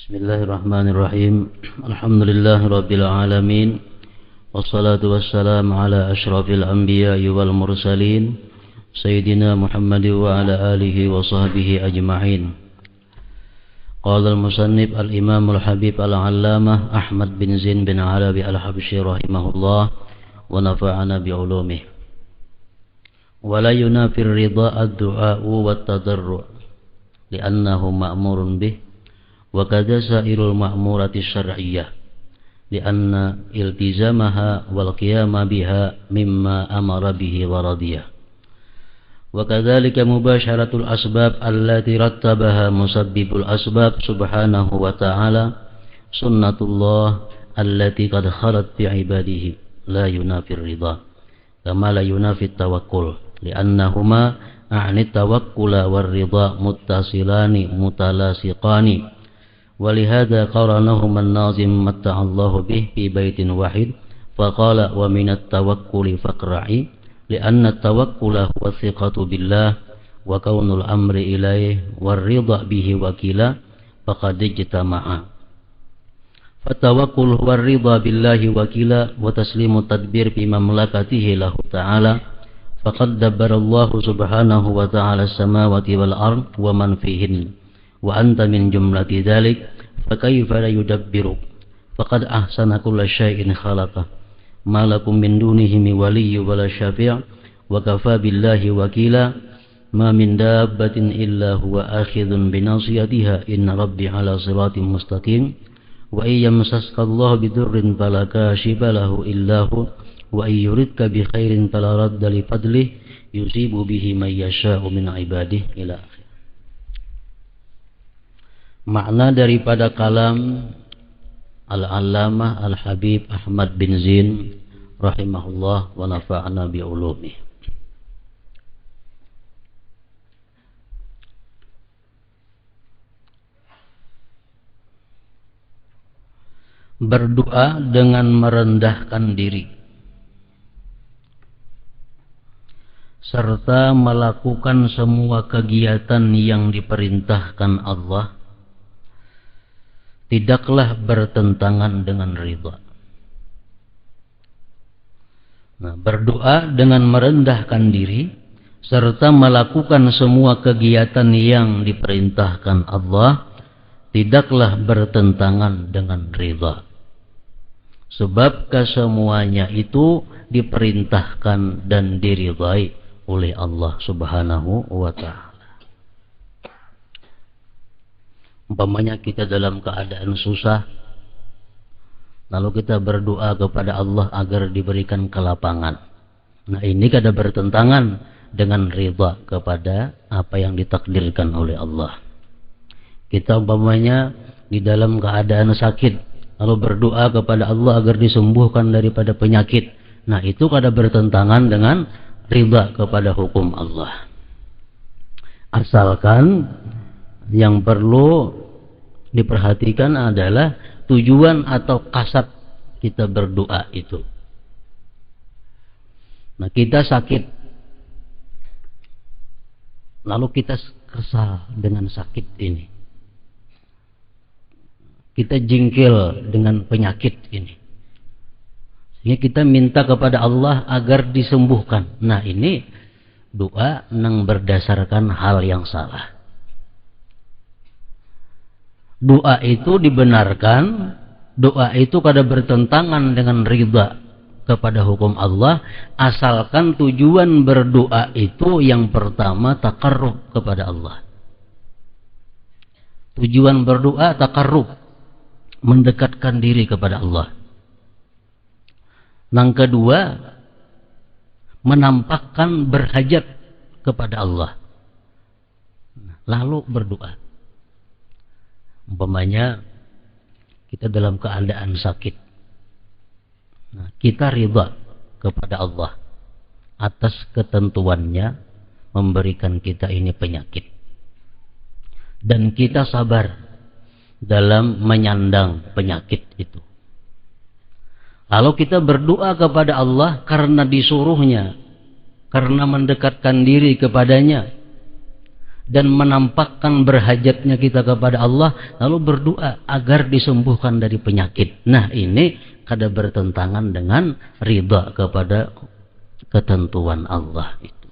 Bismillahirrahmanirrahim. Alhamdulillahirabbil alamin. Wassalatu wassalamu ala asyrafil anbiya'i wal mursalin Sayyidina Muhammad wa ala alihi wa sahbihi ajma'in. Qala al-musannif al-imam al-habib al-allamah Ahmad bin Zain bin Arabi al-Habsyi rahimahullah wa nafa'ana bi'ulumih. Wa la yunafir ridha ad-du'a'u wat tadarru' li'annahu ma'murun bih wa kadza sairul ma'murati syar'iyyah li'anna iltizamaha wal qiyama biha mimma amara bihi wa radiyah wa kadzalika mubasharatul asbab allati rattabaha musabbibul asbab subhanahu wa ta'ala sunnatullah allati qad khalat fi ibadihi la yunafir ridha kama la yunafit tawakkul li'annahuma a'ni tawakkula war ridha muttasilani mutalasiqani ولهذا قرنهما الناظم متع الله به في بيت واحد فقال ومن التوكل فاقرعي لأن التوكل هو الثقة بالله وكون الأمر إليه والرضا به وكيلا فقد اجتمعا فالتوكل هو الرضا بالله وكيلا وتسليم التدبير في مملكته له تعالى فقد دبر الله سبحانه وتعالى السماوات والأرض ومن فيهن وأنت من جملة ذلك فكيف لا يدبر فقد أحسن كل شيء خلقه ما لكم من دونه من ولي ولا شفيع وكفى بالله وكيلا ما من دابة إلا هو آخذ بناصيتها إن ربي على صراط مستقيم وإن يمسسك الله بضر فلا كاشف له إلا هو وإن يردك بخير فلا رد لفضله يصيب به من يشاء من عباده إلى آخره. Makna daripada kalam Al-Allamah Al-Habib Ahmad bin Zain rahimahullah wa nafa'ana bi'ulumih. Berdoa dengan merendahkan diri serta melakukan semua kegiatan yang diperintahkan Allah tidaklah bertentangan dengan ridha. Nah, berdoa dengan merendahkan diri serta melakukan semua kegiatan yang diperintahkan Allah tidaklah bertentangan dengan ridha. Sebab kesemuanya itu diperintahkan dan diridhai oleh Allah Subhanahu wa ta'ala. Umpamanya kita dalam keadaan susah, lalu kita berdoa kepada Allah agar diberikan kelapangan. Nah, ini kada bertentangan dengan ridha kepada apa yang ditakdirkan oleh Allah. Kita umpamanya di dalam keadaan sakit, lalu berdoa kepada Allah agar disembuhkan daripada penyakit. Nah, itu kada bertentangan dengan ridha kepada hukum Allah. Asalkan yang perlu diperhatikan adalah tujuan atau kasat kita berdoa itu. Nah, kita sakit, lalu kita kesal dengan sakit ini, kita jengkel dengan penyakit ini, sehingga kita minta kepada Allah agar disembuhkan. Nah, ini doa yang berdasarkan hal yang salah. Doa itu dibenarkan, doa itu kada bertentangan dengan ridha kepada hukum Allah, asalkan tujuan berdoa itu yang pertama taqarrub kepada Allah. Tujuan berdoa taqarrub, mendekatkan diri kepada Allah. Yang kedua, menampakkan berhajat kepada Allah, lalu berdoa. Umpamanya kita dalam keadaan sakit, nah, kita ridha kepada Allah atas ketentuannya memberikan kita ini penyakit, dan kita sabar dalam menyandang penyakit itu. Lalu kita berdoa kepada Allah karena disuruhnya, karena mendekatkan diri kepadanya, dan menampakkan berhajatnya kita kepada Allah, lalu berdoa agar disembuhkan dari penyakit. Nah, ini kada bertentangan dengan ridha kepada ketentuan Allah itu.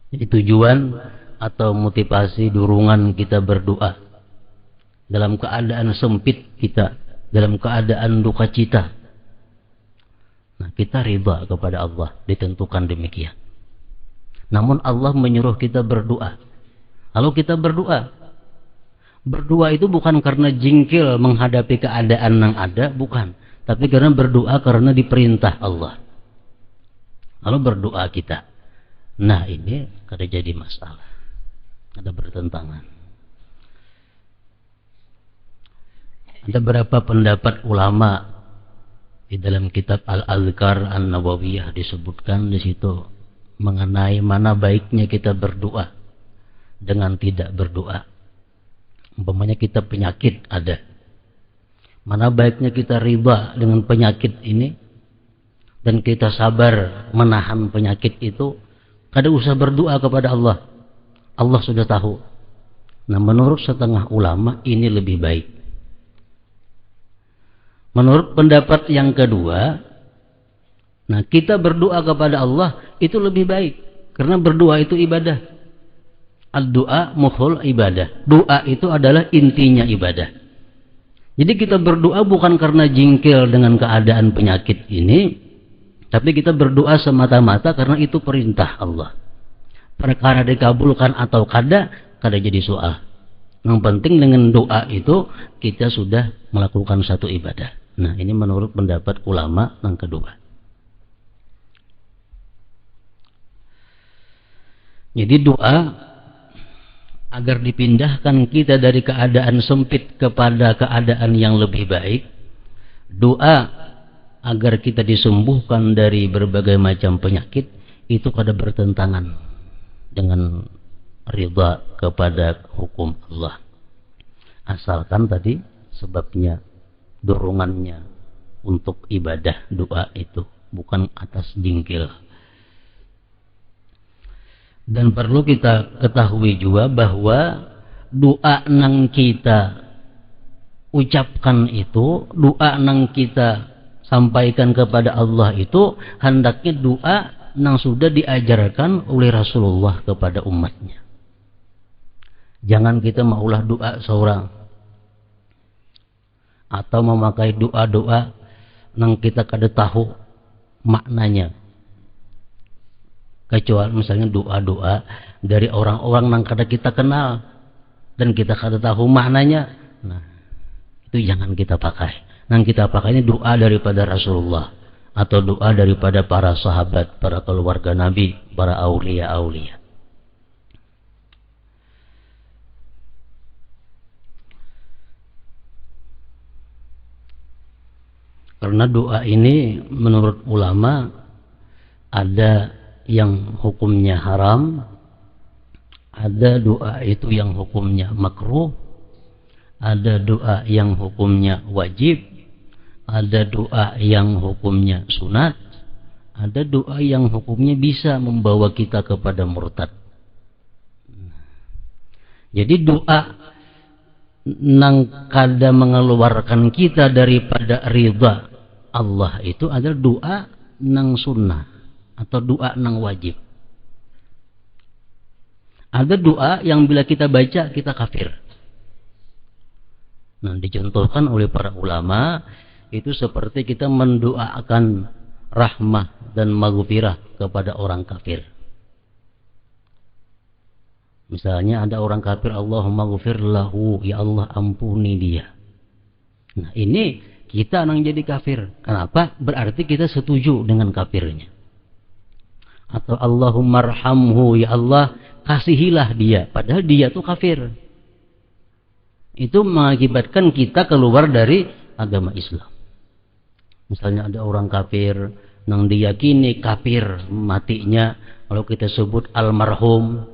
Jadi tujuan atau motivasi dorongan kita berdoa dalam keadaan sempit kita, dalam keadaan duka cita. Nah, kita ridha kepada Allah, ditentukan demikian. Namun Allah menyuruh kita berdoa. Lalu kita berdoa. Berdoa itu bukan karena jingkil menghadapi keadaan yang ada, bukan. Tapi karena berdoa karena diperintah Allah. Lalu berdoa kita. Nah, ini kada jadi masalah. Ada bertentangan. Ada berapa pendapat ulama di dalam kitab Al-Adhkar An-Nawawiyah disebutkan di situ mengenai mana baiknya kita berdoa dengan tidak berdoa. Umpamanya kita penyakit ada. Mana baiknya kita riba dengan penyakit ini dan kita sabar menahan penyakit itu, kada usah berdoa kepada Allah. Allah sudah tahu. Nah, menurut setengah ulama ini lebih baik. Menurut pendapat yang kedua, nah kita berdoa kepada Allah itu lebih baik. Karena berdoa itu ibadah. Ad-doa mukhul ibadah. Doa itu adalah intinya ibadah. Jadi kita berdoa bukan karena jingkil dengan keadaan penyakit ini, tapi kita berdoa semata-mata karena itu perintah Allah. Perkara dikabulkan atau kada jadi soal. Yang penting dengan doa itu kita sudah melakukan satu ibadah. Nah, ini menurut pendapat ulama yang kedua. Jadi doa agar dipindahkan kita dari keadaan sempit kepada keadaan yang lebih baik. Doa agar kita disembuhkan dari berbagai macam penyakit, itu kada bertentangan dengan ridha kepada hukum Allah. Asalkan tadi sebabnya, dorongannya untuk ibadah doa itu bukan atas jingkil. Dan perlu kita ketahui juga bahwa doa nang kita ucapkan itu, doa nang kita sampaikan kepada Allah itu hendaknya doa nang sudah diajarkan oleh Rasulullah kepada umatnya. Jangan kita maulah doa seorang atau memakai doa-doa nang kita kada tahu maknanya. Kecuali misalnya doa-doa dari orang-orang nang kada kita kenal dan kita kada tahu maknanya. Nah, itu jangan kita pakai. Nang kita pakainya doa daripada Rasulullah atau doa daripada para sahabat, para keluarga Nabi, para aulia-aulia. Karena doa ini menurut ulama ada yang hukumnya haram, ada doa itu yang hukumnya makruh, ada doa yang hukumnya wajib, ada doa yang hukumnya sunat, ada doa yang hukumnya bisa membawa kita kepada murtad. Jadi doa nang kada mengeluarkan kita daripada ridha Allah itu adalah doa nang sunnah atau doa nang wajib. Ada doa yang bila kita baca kita kafir. Nah, dicontohkan oleh para ulama itu seperti kita mendoakan rahmah dan maghfirah kepada orang kafir. Misalnya ada orang kafir, Allahumma ghfir lahu, ya Allah ampuni dia. Nah, ini kita nang jadi kafir. Kenapa? Berarti kita setuju dengan kafirnya. Atau Allahumma arhamhu, ya Allah kasihilah dia, padahal dia tuh kafir. Itu mengakibatkan kita keluar dari agama Islam. Misalnya ada orang kafir nang diyakini kafir matinya, kalau kita sebut almarhum,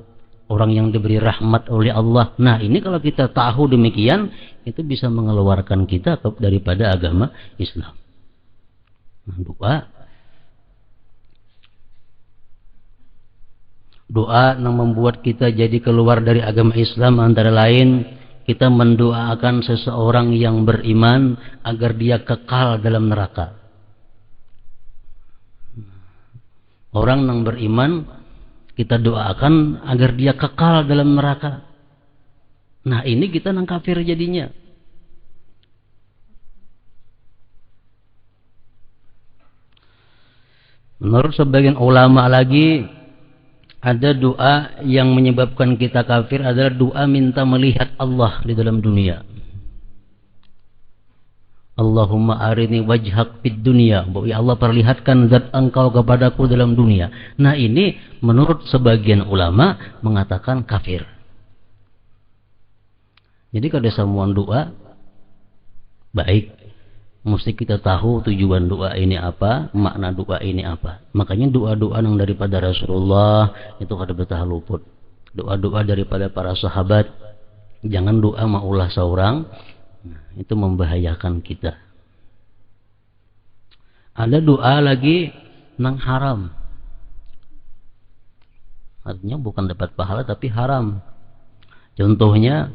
orang yang diberi rahmat oleh Allah. Nah, ini kalau kita tahu demikian, itu bisa mengeluarkan kita daripada agama Islam. Nah, doa yang membuat kita jadi keluar dari agama Islam antara lain kita mendoakan seseorang yang beriman agar dia kekal dalam neraka. Orang yang beriman kita doakan agar dia kekal dalam neraka. Nah, ini kita nang kafir jadinya. Menurut sebagian ulama lagi, ada doa yang menyebabkan kita kafir adalah doa minta melihat Allah di dalam dunia. Allahumma arini wajhak fid dunya. Ya Allah, perlihatkan zat engkau kepadaku dalam dunia. Nah, ini menurut sebagian ulama mengatakan kafir. Jadi kalau semua doa baik, mesti kita tahu tujuan doa ini apa, makna doa ini apa. Makanya doa-doa yang daripada Rasulullah itu kada betah luput. Doa-doa daripada para sahabat, jangan doa maulah seorang, itu membahayakan kita. Ada doa lagi nang haram. Artinya bukan dapat pahala tapi haram. Contohnya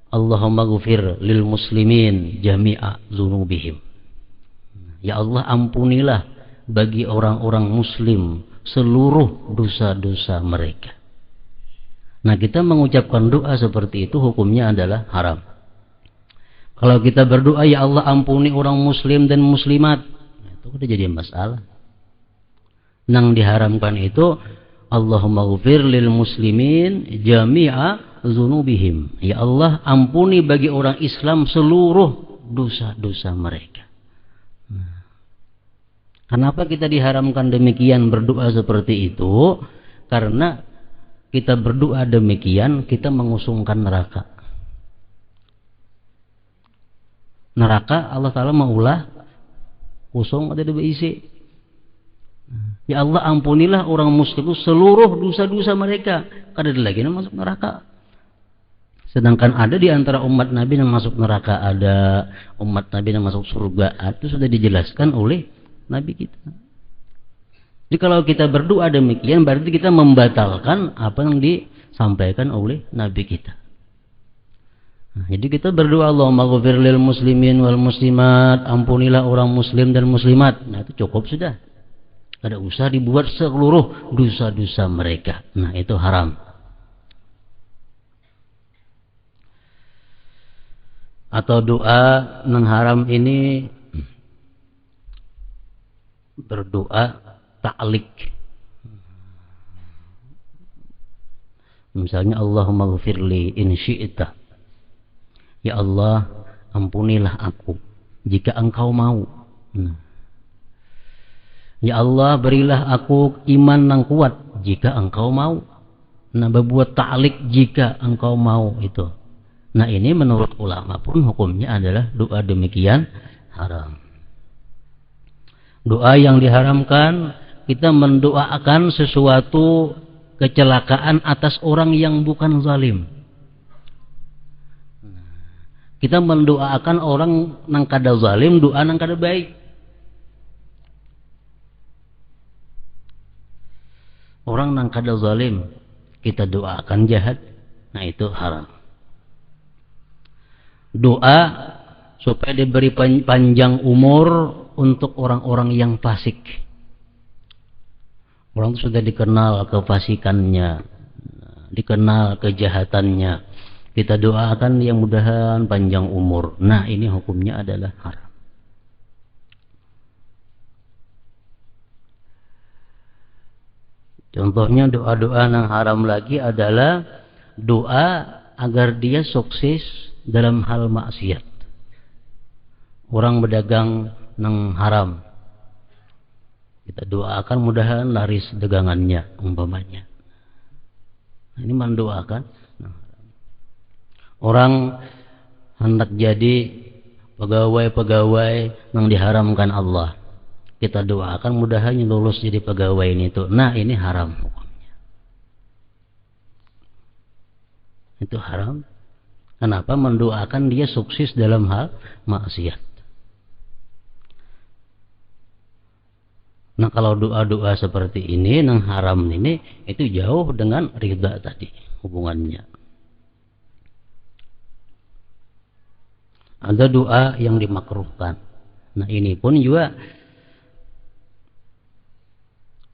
Allahumma ghufir lil muslimin jami'a dzunubihim. Ya Allah, ampunilah bagi orang-orang muslim seluruh dosa-dosa mereka. Nah, kita mengucapkan doa seperti itu hukumnya adalah haram. Kalau kita berdoa, ya Allah ampuni orang muslim dan muslimat, itu udah jadi masalah. Nang diharamkan itu Allahumma ghufir lil muslimin jami'a dzunubihim. Ya Allah, ampuni bagi orang Islam seluruh dosa-dosa mereka. Kenapa kita diharamkan demikian berdoa seperti itu? Karena kita berdoa demikian, kita mengusungkan neraka. Neraka Allah Ta'ala maulah kosong ada berisi. Ya Allah, ampunilah orang muslim itu seluruh dosa-dosa mereka. Kada ada lagi yang masuk neraka. Sedangkan ada di antara umat Nabi yang masuk neraka, ada umat Nabi yang masuk surga. Itu sudah dijelaskan oleh Nabi kita. Jadi kalau kita berdoa demikian, berarti kita membatalkan apa yang disampaikan oleh Nabi kita. Nah, jadi kita berdoa, Allahumma ghafir lil muslimin wal muslimat, ampunilah orang muslim dan muslimat. Nah, itu cukup sudah. Tidak usah dibuat seluruh dosa-dosa mereka. Nah, itu haram. Atau doa yang haram ini berdoa ta'liq. Misalnya Allahumma ghfirli in syi'ta. Ya Allah, ampunilah aku jika engkau mau. Ya Allah, berilah aku iman yang kuat jika engkau mau. Nah, berbuat ta'liq jika engkau mau itu. Nah, ini menurut ulama pun hukumnya adalah doa demikian haram. Doa yang diharamkan, kita mendoakan sesuatu kecelakaan atas orang yang bukan zalim. Kita mendoakan orang nang kada zalim, doa nang kada baik. Orang nang kada zalim, kita doakan jahat. Nah, itu haram. Doa supaya diberi panjang umur untuk orang-orang yang fasik. Orang itu sudah dikenal kefasikannya, dikenal kejahatannya. Kita doakan yang mudahan panjang umur. Nah, ini hukumnya adalah haram. Contohnya doa-doa yang haram lagi adalah doa agar dia sukses dalam hal maksiat. Orang berdagang nang haram, kita doakan mudahan laris dagangannya umpamanya. Ini mendoakan. Orang hendak jadi pegawai-pegawai yang diharamkan Allah, Kita doakan mudahan lulus jadi pegawai ini tuh. Nah, ini haram hukumnya. Itu haram. Kenapa? Mendoakan dia sukses dalam hal maksiat. Nah, kalau doa-doa seperti ini, yang haram ini, itu jauh dengan ridha tadi hubungannya. Ada doa yang dimakruhkan. Nah, ini pun juga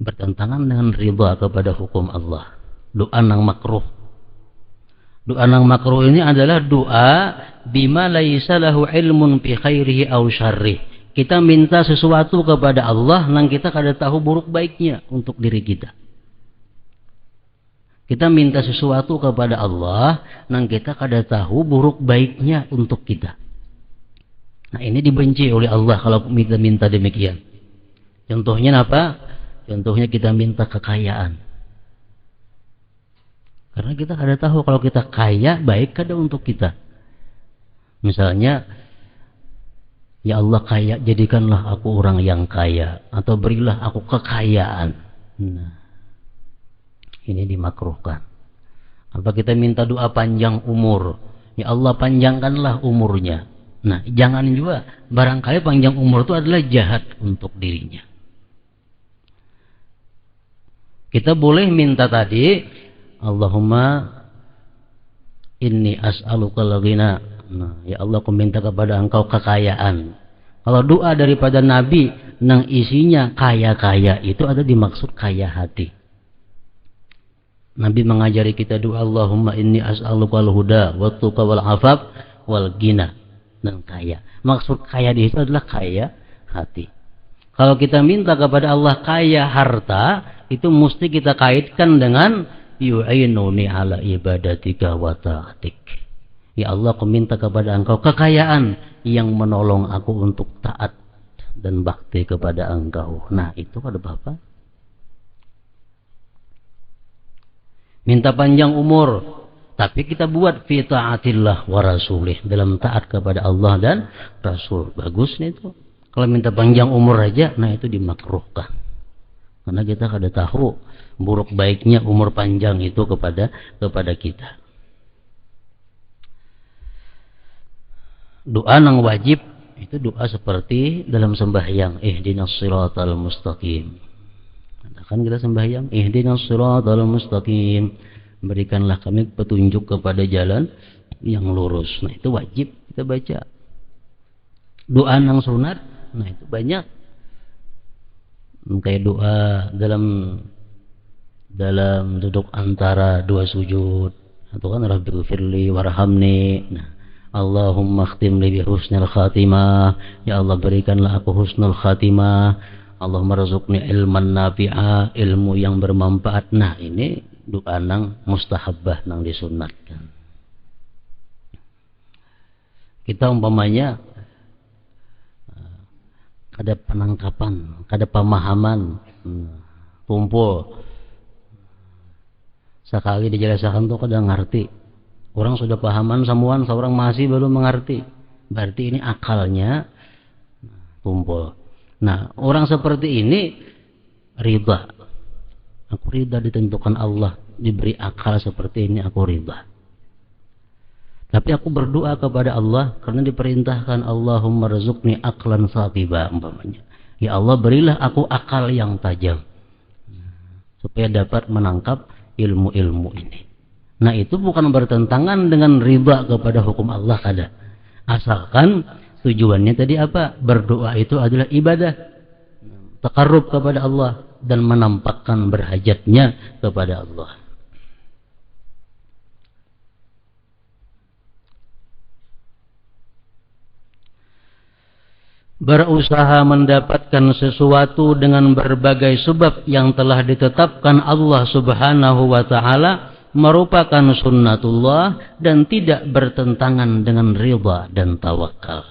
bertentangan dengan ridha kepada hukum Allah. Doa yang makruh. Doa yang makruh ini adalah doa bima laisa lahu ilmun bi khairihi aw syarrih. Kita minta sesuatu kepada Allah nang kita kada tahu buruk baiknya untuk diri kita. Kita minta sesuatu kepada Allah nang kita kada tahu buruk baiknya untuk kita. Nah, ini dibenci oleh Allah kalau kita minta demikian. Contohnya apa? Contohnya kita minta kekayaan. Karena kita kada tahu kalau kita kaya baik kada untuk kita. Misalnya, ya Allah kaya, jadikanlah aku orang yang kaya. Atau berilah aku kekayaan. Nah, ini dimakruhkan. Apa kita minta doa panjang umur? Ya Allah panjangkanlah umurnya. Nah, jangan juga barangkali panjang umur itu adalah jahat untuk dirinya. Kita boleh minta tadi, Allahumma inni as'alukal ghina. Nah, ya Allah aku minta kepada engkau kekayaan. Kalau doa daripada Nabi nang isinya kaya-kaya itu ada dimaksud kaya hati. Nabi mengajari kita doa Allahumma inni as'alukal huda wa tuqa wal afaf wal ghina, dan kaya. Maksud kaya di situ adalah kaya hati. Kalau kita minta kepada Allah kaya harta, itu mesti kita kaitkan dengan yu'inuni ala ibadatika wa ta'atik. Ya Allah, aku minta kepada engkau kekayaan yang menolong aku untuk taat dan bakti kepada engkau. Nah, itu ada Bapak. Minta panjang umur, tapi kita buat fi ta'atillah wa rasulih, dalam taat kepada Allah dan Rasul. Bagus nih itu. Kalau minta panjang umur aja, nah itu dimakruhkan. Karena kita kada tahu buruk baiknya umur panjang itu kepada kita. Doa yang wajib itu doa seperti dalam sembahyang, ihdinas siratal mustaqim. Kan kita sembahyang, ihdinas siratal mustaqim, berikanlah kami petunjuk kepada jalan yang lurus. Nah, itu wajib kita baca. Doa yang sunat, nah itu banyak. Kayak doa dalam duduk antara dua sujud, atau kan Rabbighfirli warhamni. Nah, Allahumma khtim li bi husnil khatimah. Ya Allah berikanlah aku husnul khatimah. Allahumma rzuqni ilman nafi'a, ilmu yang bermanfaat. Nah, ini doa nang mustahabbah nang disunatkan. Kita umpamanya kada penangkapan, kada pemahaman, kumpul sekali dijelaskan tuh kada ngerti. Orang sudah pahaman samuan, seorang masih belum mengerti. Berarti ini akalnya kumpul. Nah, orang seperti ini ridha. Aku ridha ditentukan Allah, diberi akal seperti ini, aku ridha. Tapi aku berdoa kepada Allah karena diperintahkan Allahumma rzuqni aqlan saqiba umpamanya. Ya Allah berilah aku akal yang tajam supaya dapat menangkap ilmu-ilmu ini. Nah, itu bukan bertentangan dengan ridha kepada hukum Allah kada. Asalkan tujuannya tadi apa? Berdoa itu adalah ibadah, taqarrub kepada Allah dan menampakkan berhajatnya kepada Allah. Berusaha mendapatkan sesuatu dengan berbagai sebab yang telah ditetapkan Allah Subhanahu wa ta'ala merupakan sunnatullah dan tidak bertentangan dengan ridha dan tawakal.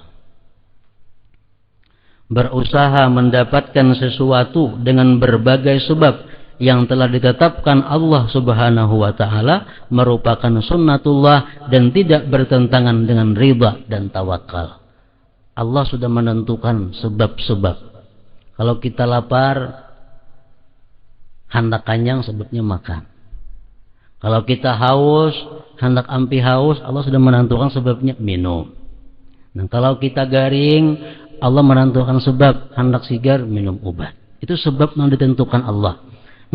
Berusaha mendapatkan sesuatu dengan berbagai sebab yang telah ditetapkan Allah Subhanahu wa ta'ala merupakan sunnatullah dan tidak bertentangan dengan ridha dan tawakal. Allah sudah menentukan sebab-sebab. Kalau kita lapar, hendak kenyang sebabnya makan. Kalau kita haus, hendak ampi haus, Allah sudah menentukan sebabnya minum. Nah, kalau kita garing, Allah menentukan sebab hendak sigar minum obat. Itu sebab yang ditentukan Allah.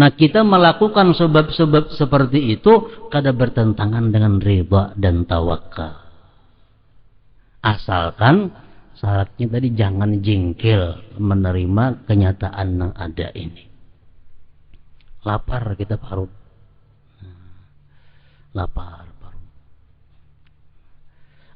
Nah, kita melakukan sebab-sebab seperti itu kada bertentangan dengan ridha dan tawakal. Asalkan syaratnya tadi jangan jengkel menerima kenyataan yang ada ini. Lapar kita parut. Lapar parut.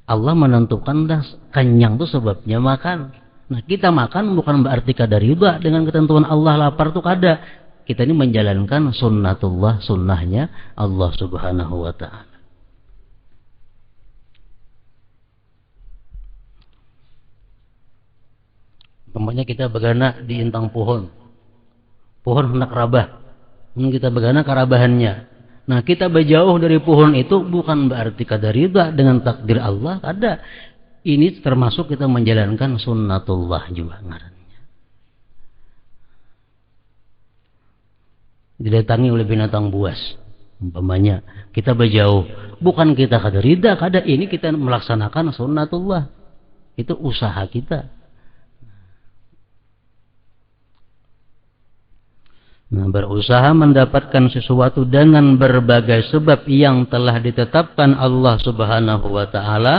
Allah menentukan dah kenyang itu sebabnya makan. Nah, kita makan bukan berarti kada riba dengan ketentuan Allah. Lapar itu kada. Kita ini menjalankan sunnatullah, sunnahnya Allah Subhanahu wa ta'ala. Umpamanya kita begana di intang pohon hendak rabah, kita begana karabahannya. Nah, kita berjauh dari pohon itu bukan berarti kada ridha dengan takdir Allah, kada. Ini termasuk kita menjalankan sunnatullah juga ngarannya. Didatangi oleh binatang buas, umpamanya kita berjauh, bukan kita kada ridha, kada. Ini kita melaksanakan sunnatullah, itu usaha kita. Nah, berusaha mendapatkan sesuatu dengan berbagai sebab yang telah ditetapkan Allah Subhanahu wa ta'ala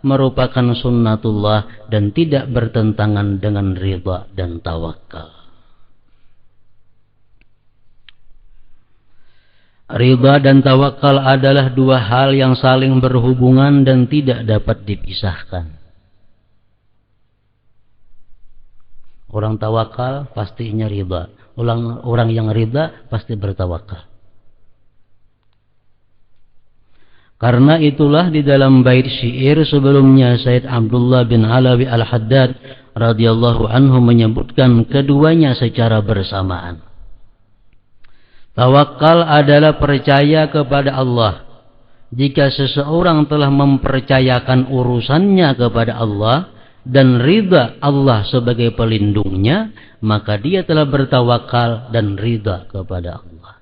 merupakan sunnatullah dan tidak bertentangan dengan ridha dan tawakal. Ridha dan tawakal adalah dua hal yang saling berhubungan dan tidak dapat dipisahkan. Orang tawakal pastinya ridha. Orang yang ridha pasti bertawakal. Karena itulah di dalam bait syair sebelumnya Sayyid Abdullah bin Alawi Al-Haddad radhiyallahu anhu menyebutkan keduanya secara bersamaan. Tawakal adalah percaya kepada Allah. Jika seseorang telah mempercayakan urusannya kepada Allah dan ridha Allah sebagai pelindungnya, maka dia telah bertawakal dan ridha kepada Allah.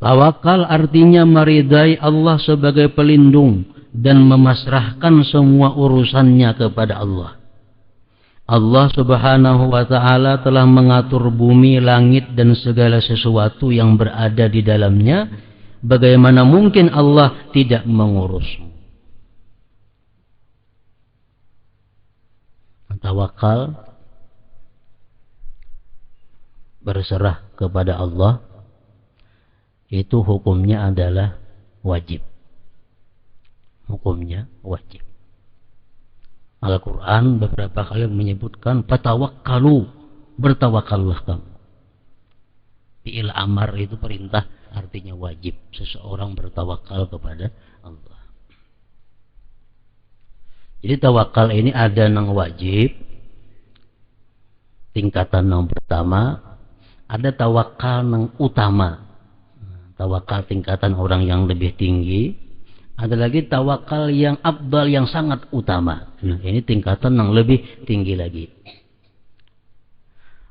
Tawakal artinya meridai Allah sebagai pelindung dan memasrahkan semua urusannya kepada Allah. Allah Subhanahu wa ta'ala telah mengatur bumi, langit dan segala sesuatu yang berada di dalamnya. Bagaimana mungkin Allah tidak mengurusmu? Tawakal, berserah kepada Allah, itu hukumnya adalah wajib. Hukumnya wajib. Al-Quran beberapa kali menyebutkan fatawakkalu, bertawakallah kamu. Fi'il amar itu perintah, artinya wajib. Seseorang bertawakal kepada Allah. Jadi tawakal ini ada yang wajib, tingkatan yang pertama. Ada tawakal yang utama, tawakal tingkatan orang yang lebih tinggi. Ada lagi tawakal yang afdal, yang sangat utama. Nah, ini tingkatan yang lebih tinggi lagi.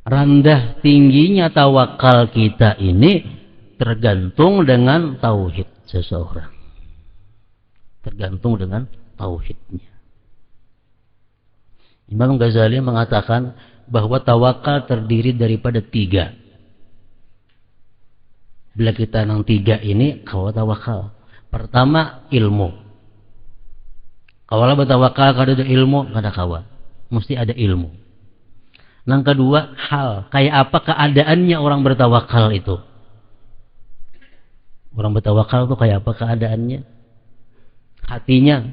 Rendah tingginya tawakal kita ini tergantung dengan tauhid seseorang. Tergantung dengan tauhidnya. Imam Ghazali mengatakan bahwa tawakal terdiri daripada 3. Bila kita yang 3 ini, kalau tawakal. Pertama, ilmu. Kalau bertawakal kada ada ilmu, kada kawa. Mesti ada ilmu. Yang kedua, hal. Kayak apa keadaannya orang bertawakal itu? Orang bertawakal itu kayak apa keadaannya? Hatinya.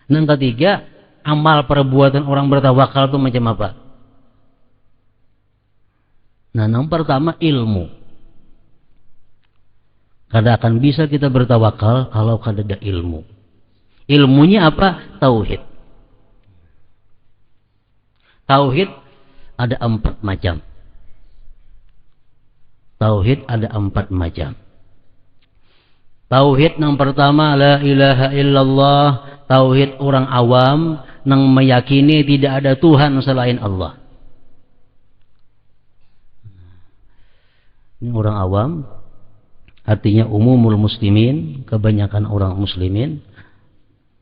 Yang ketiga, amal perbuatan orang bertawakal itu macam apa? Nah, yang pertama, ilmu. Kada akan bisa kita bertawakal kalau kada ada ilmu. Ilmunya apa? Tauhid. Tauhid ada 4 macam. Tauhid ada 4 macam. Tauhid yang pertama la ilaha illallah, tauhid orang awam yang meyakini tidak ada Tuhan selain Allah. Ini orang awam, artinya umumul muslimin, kebanyakan orang muslimin.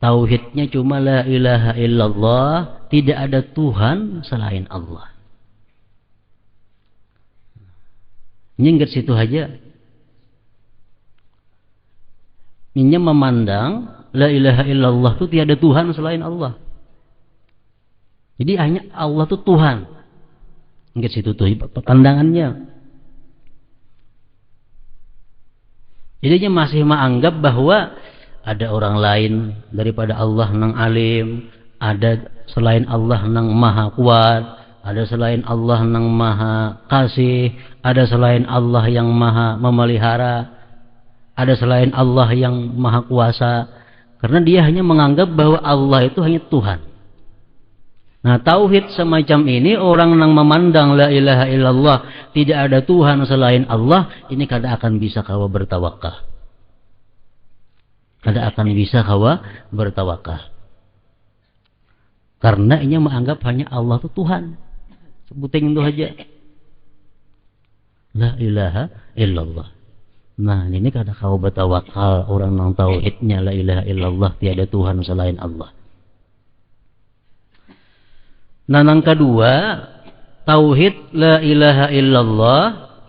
Tauhidnya cuma la ilaha illallah, tidak ada Tuhan selain Allah. Nyinggat situ aja. Ini memandang la ilaha illallah itu tiada Tuhan selain Allah. Jadi hanya Allah itu Tuhan. Nyinggat situ tuh pandangannya. Jadinya masih menganggap bahwa ada orang lain daripada Allah nang alim, ada selain Allah nang maha kuat, ada selain Allah nang maha kasih, ada selain Allah yang maha memelihara, ada selain Allah yang maha kuasa. Karena dia hanya menganggap bahwa Allah itu hanya Tuhan. Nah, tauhid semacam ini, orang yang memandang la ilaha illallah, tidak ada Tuhan selain Allah, ini kada akan bisa kawa bertawakal. Kada akan bisa kawa bertawakal. Karena ini menganggap hanya Allah itu Tuhan. Sebutin itu aja. La ilaha illallah. Nah, ini kada kawa bertawakal orang yang tauhidnya la ilaha illallah, tiada Tuhan selain Allah. Nah, yang kedua, tauhid la ilaha illallah,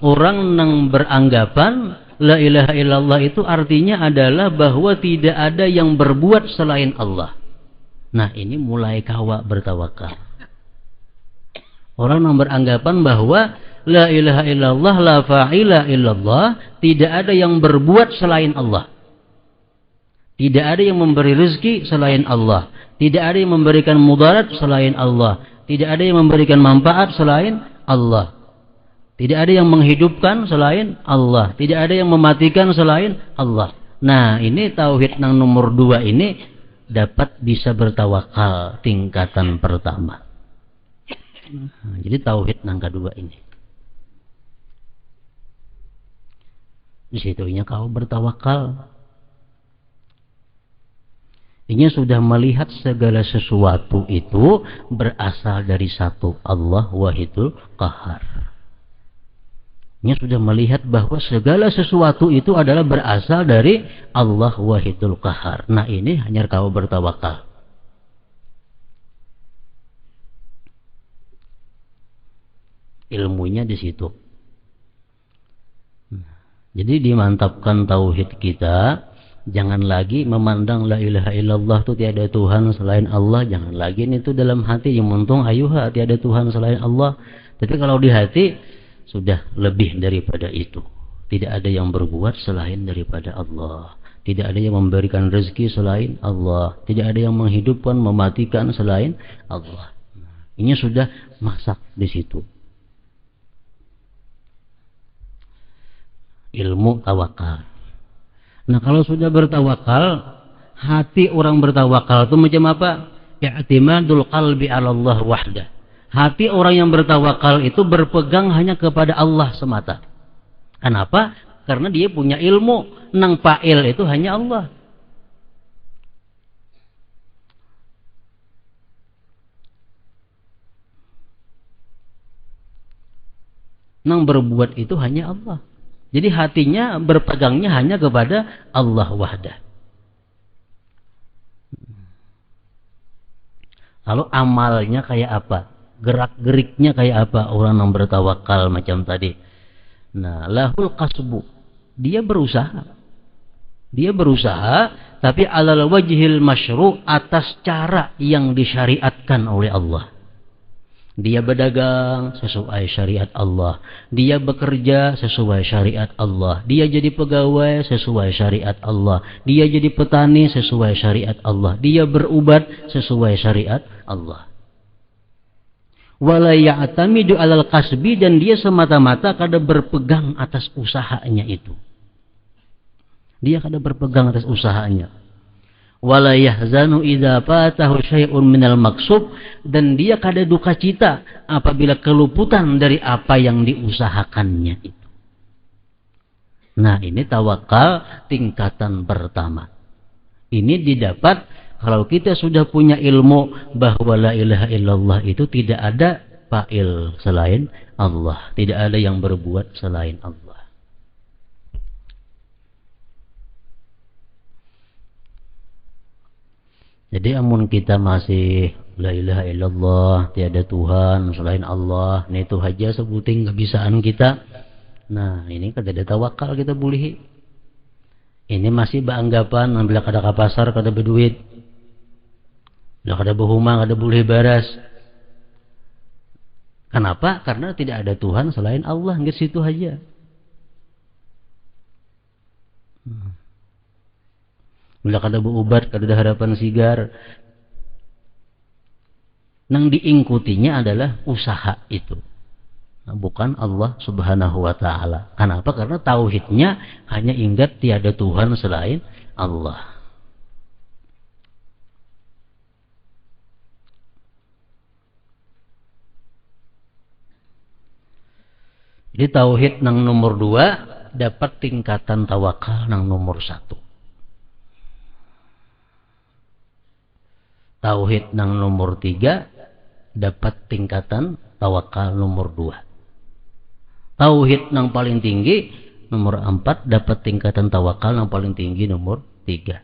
orang yang beranggapan la ilaha illallah itu artinya adalah bahwa tidak ada yang berbuat selain Allah. Nah, ini mulai kawa bertawakal. Orang yang beranggapan bahwa la ilaha illallah, la fa'ila illallah, tidak ada yang berbuat selain Allah. Tidak ada yang memberi rezeki selain Allah. Tidak ada yang memberikan mudarat selain Allah. Tidak ada yang memberikan manfaat selain Allah. Tidak ada yang menghidupkan selain Allah. Tidak ada yang mematikan selain Allah. Nah, ini tauhid yang nomor 2 ini dapat bisa bertawakal tingkatan pertama. Nah, jadi tauhid yang kedua ini. Di situnya kau bertawakal. Ini sudah melihat segala sesuatu itu berasal dari satu Allah Wahidul Qahar. Ini sudah melihat bahwa segala sesuatu itu adalah berasal dari Allah Wahidul Qahar. Nah, ini hanya kau bertawakal. Ilmunya di situ. Jadi dimantapkan tauhid kita. Jangan lagi memandang la ilaha illallah itu tiada Tuhan selain Allah. Jangan lagi itu dalam hati yang untung ayuha tiada Tuhan selain Allah. Tapi kalau di hati sudah lebih daripada itu. Tidak ada yang berbuat selain daripada Allah. Tidak ada yang memberikan rezeki selain Allah. Tidak ada yang menghidupkan, mematikan selain Allah. Ini sudah masak di situ. Ilmu tawakal. Nah, kalau sudah bertawakal, hati orang bertawakal itu macam apa? I'timadul qalbi 'ala Allah wahdah. Hati orang yang bertawakal itu berpegang hanya kepada Allah semata. Kenapa? Karena dia punya ilmu, nang fa'il itu hanya Allah. Nang berbuat itu hanya Allah. Jadi hatinya berpegangnya hanya kepada Allah wahdah. Lalu amalnya kayak apa? Gerak-geriknya kayak apa orang yang bertawakal macam tadi? Nah, lahul kasbu. Dia berusaha. Dia berusaha, tapi alal wajhil masyru', atas cara yang disyariatkan oleh Allah. Dia berdagang sesuai syariat Allah. Dia bekerja sesuai syariat Allah. Dia jadi pegawai sesuai syariat Allah. Dia jadi petani sesuai syariat Allah. Dia berubat sesuai syariat Allah. Wala ya'tamidu 'alal kasbi, dan dia semata-mata kada berpegang atas usahanya itu. Dia kada berpegang atas usahanya. Wala yahzanu idza fatahu syai'un minal maksub, dan dia kada duka cita apabila keluputan dari apa yang diusahakannya itu. Nah, ini tawakal tingkatan pertama. Ini didapat kalau kita sudah punya ilmu bahwa la ilaha illallah itu tidak ada fa'il selain Allah, tidak ada yang berbuat selain Allah. Jadi amun kita masih la ilaha illallah, tiada Tuhan selain Allah, ini itu aja sebuting kebisaan kita. Nah, ini kada ada tawakal kita boleh. Ini masih beranggapan bila kada ke pasar kada berduit. Bila kada berhumah kada boleh baras. Kenapa? Karena tidak ada Tuhan selain Allah, nggak situ aja. Bila kada berubat, kada ada harapan sigar. Nang diingkutinya adalah usaha itu. Nah, bukan Allah subhanahu wa ta'ala. Kenapa? Karena tauhidnya hanya ingat tiada Tuhan selain Allah. Jadi tauhid nang nomor 2 dapat tingkatan tawakal nang nomor 1. Tauhid nang nomor 3 dapat tingkatan tawakal nomor 2. Tauhid nang paling tinggi nomor 4 dapat tingkatan tawakal nang paling tinggi nomor 3.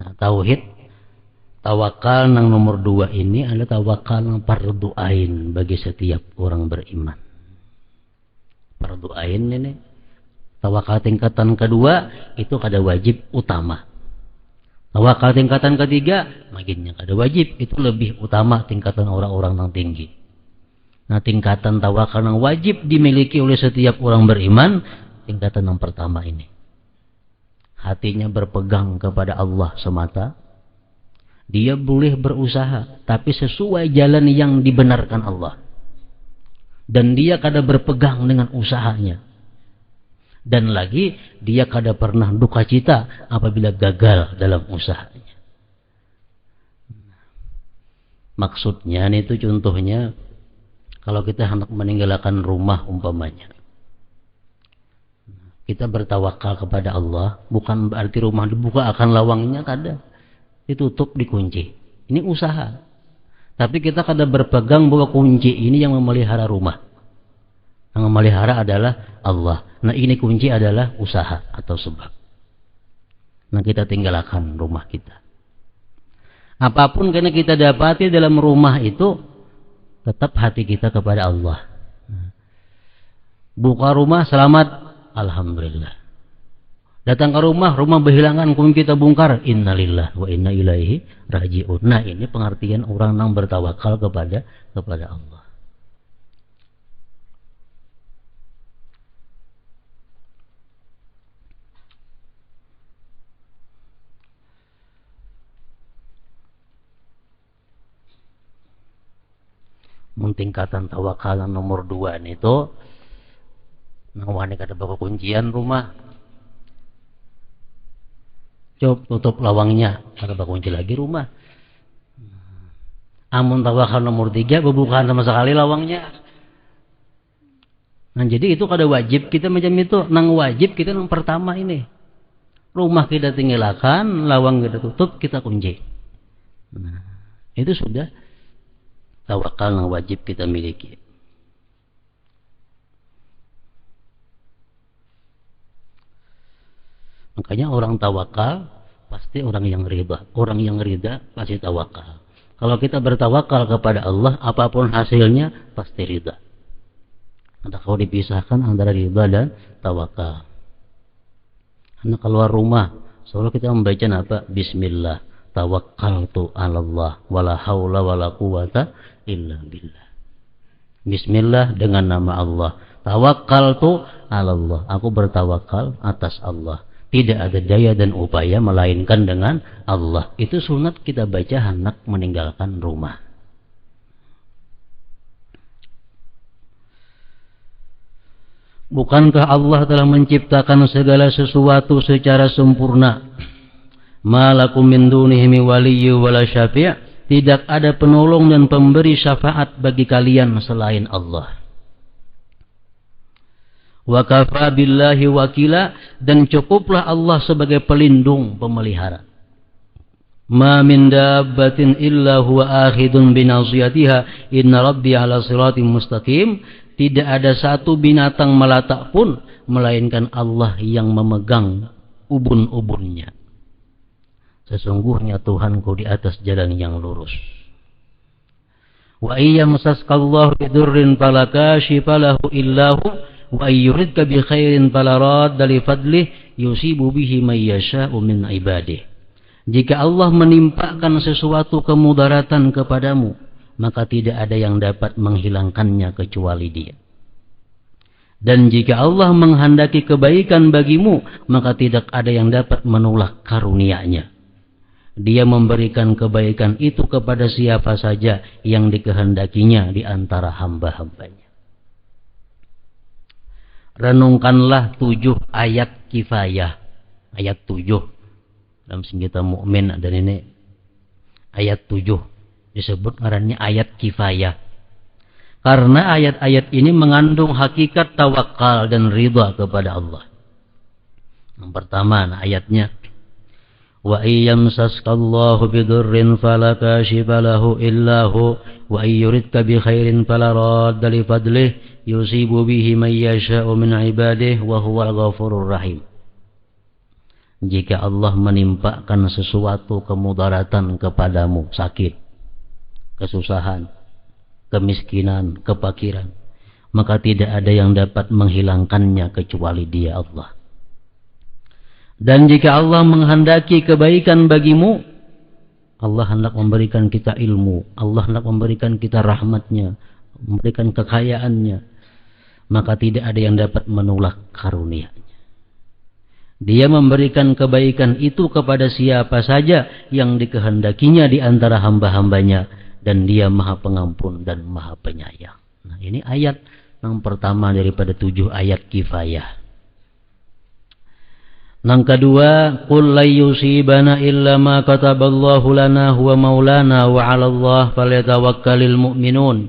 Nah, tawakal nang nomor 2 ini adalah tawakal nang fardu ain bagi setiap orang beriman. Fardu ain ini tawakal tingkatan kedua itu kada wajib utama. Tawakal tingkatan ketiga makinnya kada wajib, itu lebih utama tingkatan orang-orang yang tinggi. Nah, tingkatan tawakal yang wajib dimiliki oleh setiap orang beriman, tingkatan yang pertama ini. Hatinya berpegang kepada Allah semata. Dia boleh berusaha, tapi sesuai jalan yang dibenarkan Allah. Dan dia kada berpegang dengan usahanya. Dan lagi dia kada pernah duka cita apabila gagal dalam usahanya. Maksudnya itu contohnya kalau kita hendak meninggalkan rumah umpamanya. Kita bertawakal kepada Allah, bukan berarti rumah dibuka akan lawangnya, kada. Ditutup, dikunci. Ini usaha. Tapi kita kada berpegang bahwa kunci ini yang memelihara rumah. Yang memelihara adalah Allah. Nah, ini kunci adalah usaha atau sebab. Nah, kita tinggalkan rumah kita. Apapun karena kita dapati dalam rumah itu, tetap hati kita kepada Allah. Buka rumah selamat, alhamdulillah. Datang ke rumah berhilangan, kunci kita bongkar, innalillah wa inna ilaihi raji'un. Nah, ini pengertian orang yang bertawakal kepada Allah. Tingkatan tawakalan nomor 2 itu nawani kada bawa kuncian rumah, tutup lawangnya, kada bawa kunci lagi rumah. Amun tawakal nomor 3 bebukaan sama sekali lawangnya. Nah, jadi itu kada wajib kita macam itu. Nang wajib kita nang pertama ini, rumah kita tinggalkan, lawang kita tutup, kita kunci. Nah, itu sudah tawakal yang wajib kita miliki. Makanya orang tawakal pasti orang yang ridha. Orang yang ridha pasti tawakal. Kalau kita bertawakal kepada Allah, apapun hasilnya pasti ridha. Ada kalau dipisahkan antara ridha dan tawakal. Karena keluar rumah, selalu kita membaca apa? Bismillah. Tawakkaltu 'alallah wala haula wala quwata illa billah. Bismillah, dengan nama Allah. Tawakkaltu 'alallah. Aku bertawakal atas Allah. Tidak ada daya dan upaya melainkan dengan Allah. Itu sunat kita baca hendak meninggalkan rumah. Bukankah Allah telah menciptakan segala sesuatu secara sempurna? Ma lakum min dunihi min waliyyin wala syafi'. Tidak ada ada penolong dan pemberi syafaat bagi kalian selain Allah. Wa kafa billahi wakila, dan cukuplah Allah sebagai pelindung pemelihara. Ma min dabbatin illa huwa akhidun binasiyatiha inna rabbi ala siratim mustaqim. Tidak ada satu binatang melata pun melainkan Allah yang memegang ubun-ubunnya. Sesungguhnya Tuhanku di atas jalan yang lurus. Wa iyyamsaskallahu bidurrin fala kashifa lahu illahu wa ayyuridka bi khairin fala radda li fadlihi yusibu bihi may yasha'u min ibadihi. Jika Allah menimpakan sesuatu kemudaratan kepadamu, maka tidak ada yang dapat menghilangkannya kecuali Dia. Dan jika Allah menghendaki kebaikan bagimu, maka tidak ada yang dapat menolak karunia-Nya. Dia memberikan kebaikan itu kepada siapa saja yang dikehendakinya di antara hamba-hambanya. Renungkanlah 7 ayat kifayah. Ayat 7 dalam Senjata Mukmin dan ini ayat 7 disebut ngarannya ayat kifayah. Karena ayat-ayat ini mengandung hakikat tawakal dan ridha kepada Allah. Yang pertama ayatnya, wa iyyamsaskallahu bidurrin fala kashifa lahu illa hu wa ayyuridka bi khairin fala radda li fadlihi yusibu bihi may yasha'u min ibadihi wa huwal ghafurur rahim. Jika Allah menimpakan sesuatu kemudaratan kepadamu, sakit, kesusahan, kemiskinan, kefakiran, maka tidak ada yang dapat menghilangkannya kecuali Dia, Allah. Dan jika Allah menghendaki kebaikan bagimu, Allah hendak memberikan kita ilmu, Allah hendak memberikan kita rahmatnya, memberikan kekayaannya, maka tidak ada yang dapat menolak karunia-Nya. Dia memberikan kebaikan itu kepada siapa saja yang dikehendakinya di antara hamba-hambanya, dan Dia Maha Pengampun dan Maha Penyayang. Nah, ini ayat yang pertama daripada 7 ayat kifayah. Yang kedua, qul la yusibana illa ma kataballahu lana huwa maulana wa 'ala Allah falyatawakkalul mu'minun.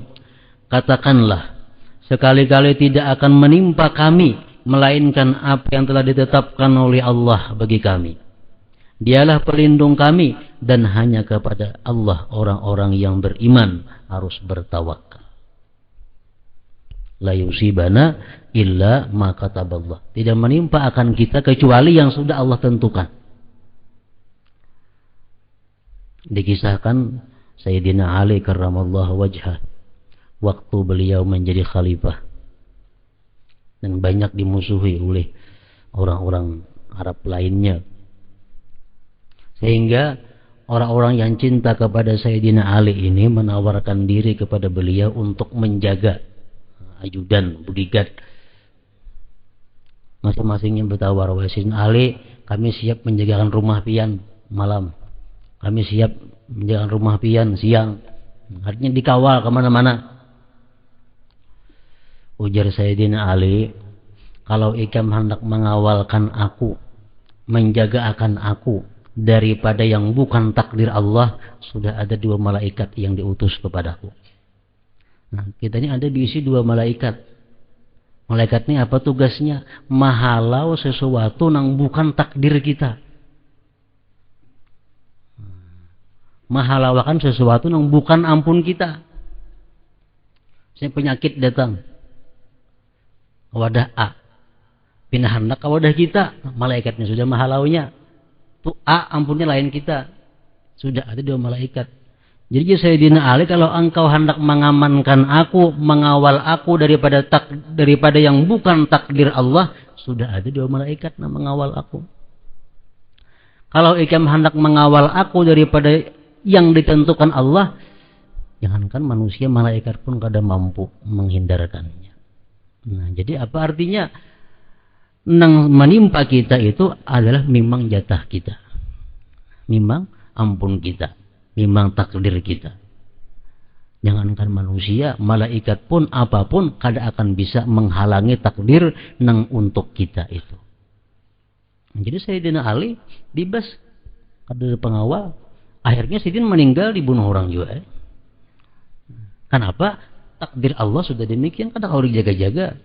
Katakanlah, sekali-kali tidak akan menimpa kami melainkan apa yang telah ditetapkan oleh Allah bagi kami. Dialah pelindung kami, dan hanya kepada Allah orang-orang yang beriman harus bertawakal. La yusibana illa ma kataballah. Tidak menimpa akan kita kecuali yang sudah Allah tentukan. Dikisahkan Sayyidina Ali karramallahu wajhah waktu beliau menjadi khalifah dan banyak dimusuhi oleh orang-orang Arab lainnya, sehingga orang-orang yang cinta kepada Sayyidina Ali ini menawarkan diri kepada beliau untuk menjaga ajudan, bodyguard. Masing-masingnya bertawar, wahai Sayyidina Ali, kami siap menjagakan rumah pian malam, kami siap menjagakan rumah pian siang. Artinya dikawal kemana-mana. Ujar Sayyidina Ali, kalau ikam hendak mengawalkan aku, menjaga akan aku daripada yang bukan takdir Allah, sudah ada 2 malaikat yang diutus kepadaku. Nah, kita ini ada diisi 2 malaikat. Malaikat ini apa tugasnya? Mahalau sesuatu yang bukan takdir kita. Mahalawakan sesuatu yang bukan ampun kita. Saya penyakit datang, wadah A, pindah hendak ke wadah kita, malaikatnya sudah mahalaunya. Tuh A ampunnya lain kita, sudah ada 2 malaikat. Jadi Sayyidina Ali, kalau engkau hendak mengamankan aku, mengawal aku daripada yang bukan takdir Allah, sudah ada 2 malaikat yang mengawal aku. Kalau ikam hendak mengawal aku daripada yang ditentukan Allah, jangankan manusia, malaikat pun kada mampu menghindarkannya. Nah, jadi apa artinya? Nang menimpa kita itu adalah memang jatah kita, memang ampun kita, memang takdir kita. Jangankan manusia, malaikat pun apapun kada akan bisa menghalangi takdir nang untuk kita itu. Jadi Sayyidina Ali dibas ada pengawal, akhirnya Sayyidina meninggal dibunuh orang juga. Kenapa? Takdir Allah sudah demikian, kadang kalau dijaga-jaga.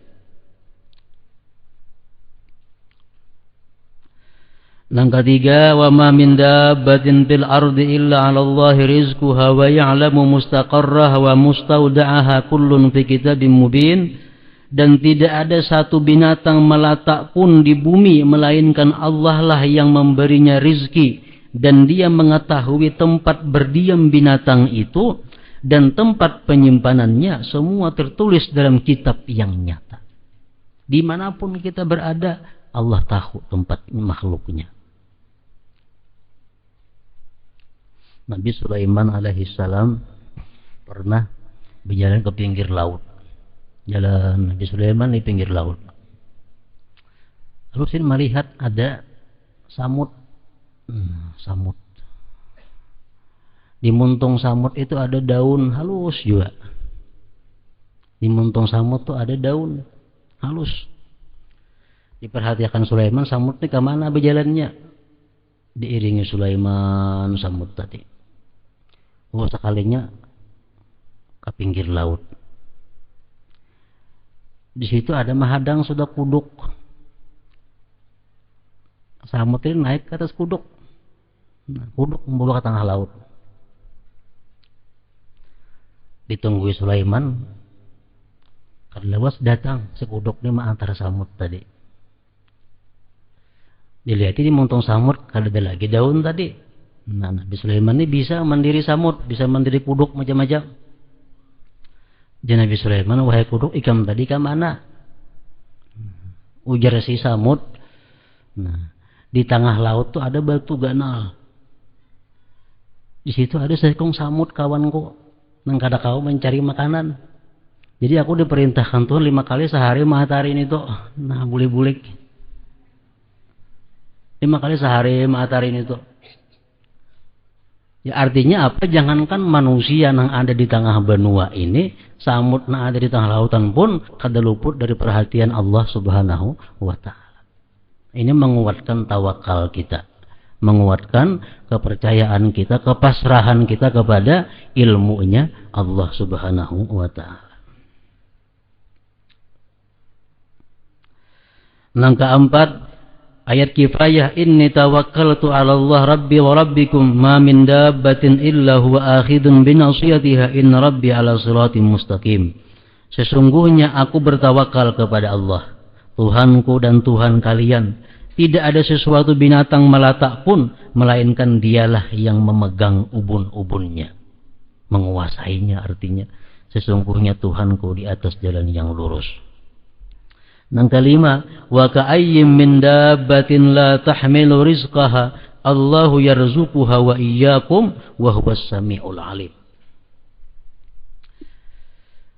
Yang ketiga, wa ma min dabbatin fil ardi illa 'ala Allahi rizquha wa ya'lamu mustaqarraha wa mustawda'aha kullun fi kitabim mubin. Dan tidak ada satu binatang melata pun di bumi melainkan Allah lah yang memberinya rizki, dan Dia mengetahui tempat berdiam binatang itu dan tempat penyimpanannya, semua tertulis dalam kitab yang nyata. Dimanapun kita berada, Allah tahu tempat makhluknya. Nabi Sulaiman alaihissalam pernah berjalan ke pinggir laut. Jalan Nabi Sulaiman di pinggir laut. Lalu saya melihat ada samut. Samut. Di muntung samut itu ada daun halus juga. Di muntung samut itu ada daun halus. Diperhatikan Sulaiman, samut ini kemana berjalannya? Diiringi Sulaiman samut tadi. Oh, sekalinya ke pinggir laut. Di situ ada mahadang sudah kuduk. Samut ini naik ke atas kuduk. Nah, kuduk membawa ke tengah laut. Ditunggu Sulaiman. Kelewas datang si kuduk ini antara samut tadi. Dilihat di muntung samut kada ada lagi daun tadi. Nah, Nabi Sulaiman ini bisa mandiri samut, bisa mandiri kuduk macam-macam. Jadi Nabi Sulaiman, wahai kuduk, ikam tadi ke mana? Ujar si samut. Nah, di tengah laut tuh ada batu ganal. Di situ ada seekor samut kawanku. Nang kada kau mencari makanan. Jadi aku diperintahkan Tuhan 5 kali sehari matahari ini tuh. Nah, bulik-bulik. 5 kali sehari matahari ini tuh. Ya artinya apa? Jangankan manusia yang ada di tengah benua ini, samut yang ada di tengah lautan pun kada luput dari perhatian Allah Subhanahu wa Ta'ala. Ini menguatkan tawakal kita, menguatkan kepercayaan kita, kepasrahan kita kepada ilmunya Allah Subhanahu wa Ta'ala. Yang keempat, ayat kifayah, inni tawakkaltu 'ala Allah rabbi wa rabbikum ma min dabbatin illa huwa akhidun bi nasiyatiha inna rabbi 'ala siratim mustaqim. Sesungguhnya aku bertawakal kepada Allah, Tuhanku dan Tuhan kalian. Tidak ada sesuatu binatang melata pun melainkan Dialah yang memegang ubun-ubunnya, menguasainya. Artinya sesungguhnya Tuhanku di atas jalan yang lurus. Yang kelima, wa ka'ayyim min dabbatin la tahmilu rizqaha Allahu yarzuquha wa iyyakum wa huwas samiul alim.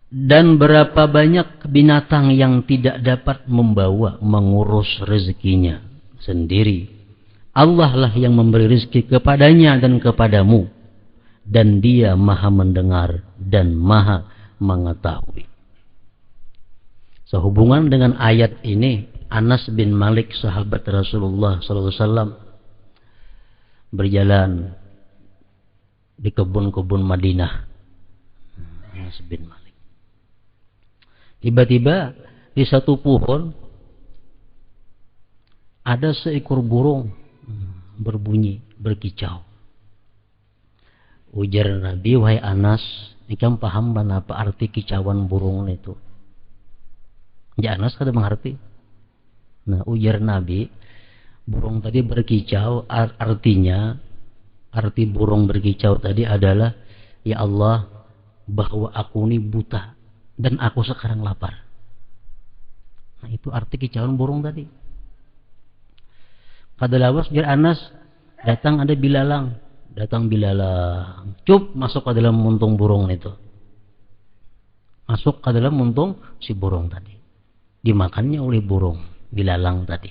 Dan berapa banyak binatang yang tidak dapat membawa, mengurus rezekinya sendiri. Allah lah yang memberi rezeki kepadanya dan kepadamu, dan Dia Maha mendengar dan Maha mengetahui. Sehubungan dengan ayat ini, Anas bin Malik, sahabat Rasulullah SAW, berjalan di kebun-kebun Madinah. Anas bin Malik. Tiba-tiba di satu pohon ada seekor burung berbunyi, berkicau. Ujar Nabi, wahai Anas, ikam paham apa arti kicauan burung itu? Ya, Anas kada mengerti. Nah, ujar Nabi, burung tadi berkicau, artinya, arti burung berkicau tadi adalah, ya Allah, bahwa aku ini buta dan aku sekarang lapar. Nah, itu arti kicauan burung tadi. Kada lawas, ujar Anas, datang ada bilalang, cup masuk ke dalam muntung burung itu, masuk ke dalam muntung si burung tadi. Dimakannya oleh burung bilalang tadi.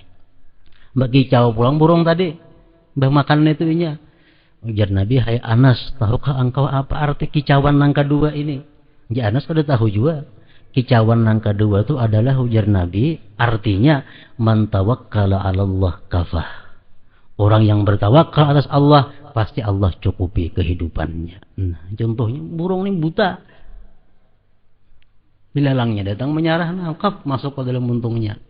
Mbak kicau pulang burung tadi, mbak makan itunya. Ujar Nabi, hai Anas, tahukah engkau apa arti kicauan yang kedua ini? Ya, Anas sudah tahu juga. Kicauan yang kedua itu adalah, ujar Nabi, artinya man tawakkala 'ala Allah kafah. Orang yang bertawakal atas Allah, pasti Allah cukupi kehidupannya. Nah, contohnya burung ini buta. Bilalangnya datang menyarah, nangkap, masuk ke dalam muntungnya.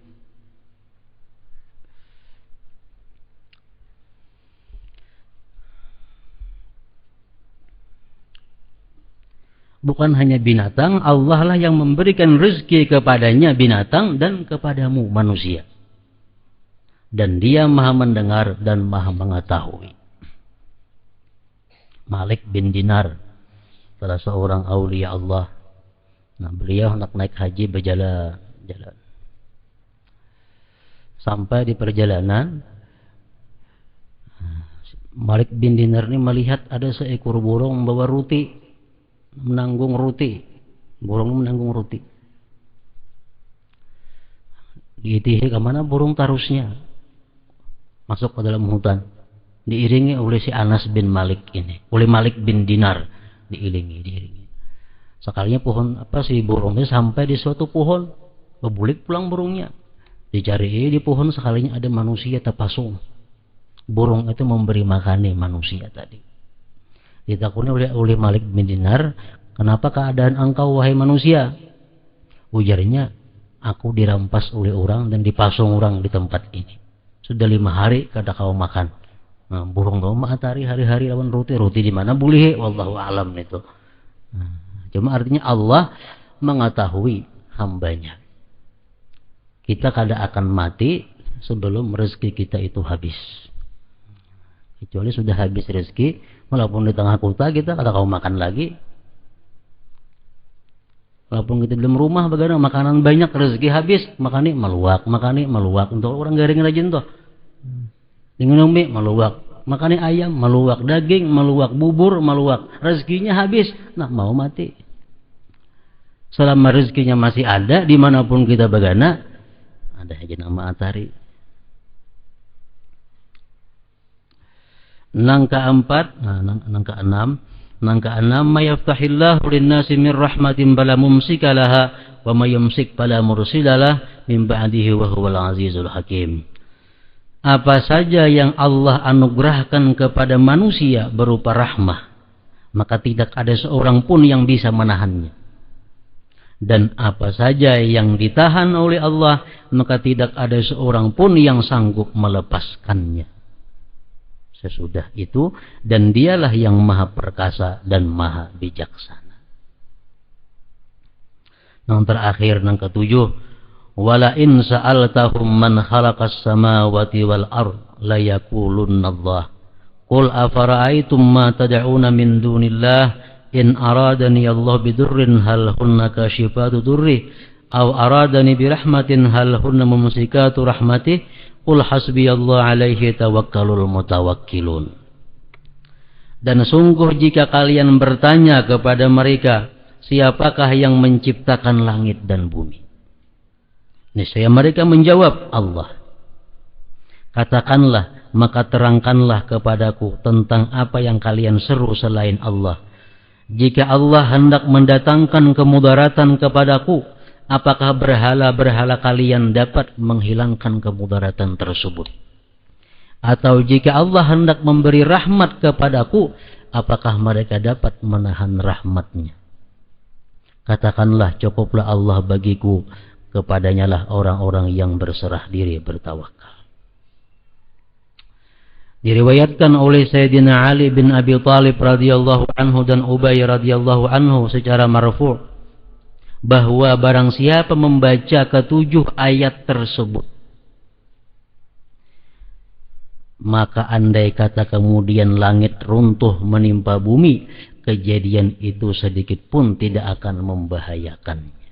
Bukan hanya binatang, Allah lah yang memberikan rezeki kepadanya binatang dan kepadamu manusia. Dan dia maha mendengar dan maha mengetahui. Malik bin Dinar, salah seorang aulia Allah. Nah, beliau hendak naik haji berjalan. Sampai di perjalanan, Malik bin Dinar ini melihat ada seekor burung membawa roti. Menanggung roti. Burung menanggung roti. Diitihi kemana burung tarusnya. Masuk ke dalam hutan. Diiringi oleh si Anas bin Malik ini. Oleh Malik bin Dinar. Diiringi. Sekalinya si burung ini sampai di suatu pohon. Bebulik pulang burungnya. Dicari di pohon, sekalinya ada manusia terpasung. Burung itu memberi makan manusia tadi. Ditakuni oleh Malik bin Dinar, kenapa keadaan engkau wahai manusia? Ujarnya, aku dirampas oleh orang dan dipasung orang di tempat ini. Sudah 5 hari kada kau makan. Nah, burung kau matahari hari-hari lawan roti di mana boleh? Wallahu alam itu. Nah, cuma artinya Allah mengetahui hambanya. Kita kada akan mati sebelum rezeki kita itu habis. Kecuali sudah habis rezeki, walaupun di tengah kota kita kada kau makan lagi. Walaupun kita belum rumah, bagaimana makanan banyak, rezeki habis, makani meluak. Untuk orang garing rajin tuh. Dengan mie meluak, makani ayam meluak, daging meluak, bubur meluak, rezekinya habis. Nah, mau mati. Selama rezekinya masih ada, dimanapun kita bagana, ada aja nama atari. Nangka 6, ma yaftahillahu lin-nasi min rahmatin bala mumsika laha wa may yumsik fala mursilalah min ba'dihi wa huwal azizul hakim. Apa saja yang Allah anugerahkan kepada manusia berupa rahmah, maka tidak ada seorang pun yang bisa menahannya. Dan apa saja yang ditahan oleh Allah, maka tidak ada seorang pun yang sanggup melepaskannya. Sesudah itu, dan dialah yang maha perkasa dan maha bijaksana. Yang terakhir, yang ketujuh, wala in sa'altahum man khalaqas samawati wal ard la yaqulunna Allah. Qul afara'aytum ma tad'una min dunillah in aradani Allah bidurrin hal hunna kashifatu durri aw aradani birahmatin hal hunna mumsikatu rahmatih. Qul hasbiyallahu alaihi tawakkalul mutawakkilun. Dan sungguh jika kalian bertanya kepada mereka, siapakah yang menciptakan langit dan bumi? Niscaya mereka menjawab, Allah. Katakanlah, maka terangkanlah kepadaku tentang apa yang kalian seru selain Allah. Jika Allah hendak mendatangkan kemudaratan kepadaku, apakah berhala-berhala kalian dapat menghilangkan kemudaratan tersebut? Atau jika Allah hendak memberi rahmat kepadaku, apakah mereka dapat menahan rahmatnya? Katakanlah, cukuplah Allah bagiku, kepadanya lah orang-orang yang berserah diri bertawakal. Diriwayatkan oleh Sayyidina Ali bin Abi Thalib radhiyallahu anhu dan Ubay radhiyallahu anhu secara marfu' bahwa barang siapa membaca ketujuh ayat tersebut, maka andai kata kemudian langit runtuh menimpa bumi, kejadian itu sedikit pun tidak akan membahayakannya.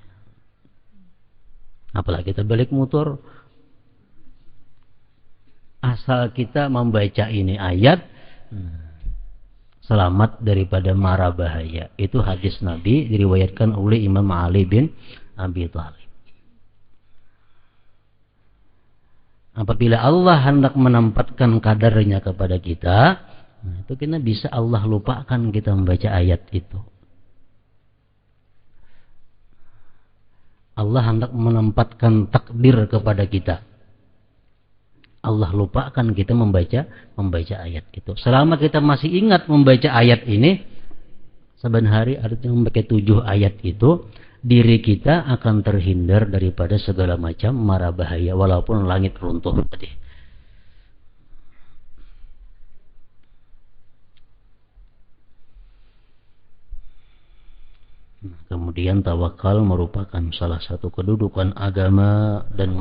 Apalagi kita balik motor, asal kita membaca ini ayat, selamat daripada mara bahaya. Itu hadis Nabi diriwayatkan oleh Imam Ali bin Abi Thalib. Apabila Allah hendak menempatkan kadarnya kepada kita, itu kita bisa Allah lupakan kita membaca ayat itu. Allah hendak menempatkan takdir kepada kita, Allah lupakan kita membaca ayat itu. Selama kita masih ingat membaca ayat ini, saban hari artinya membaca 7 ayat itu, diri kita akan terhindar daripada segala macam mara bahaya walaupun langit runtuh tadi. Kemudian tawakal merupakan salah satu kedudukan agama dan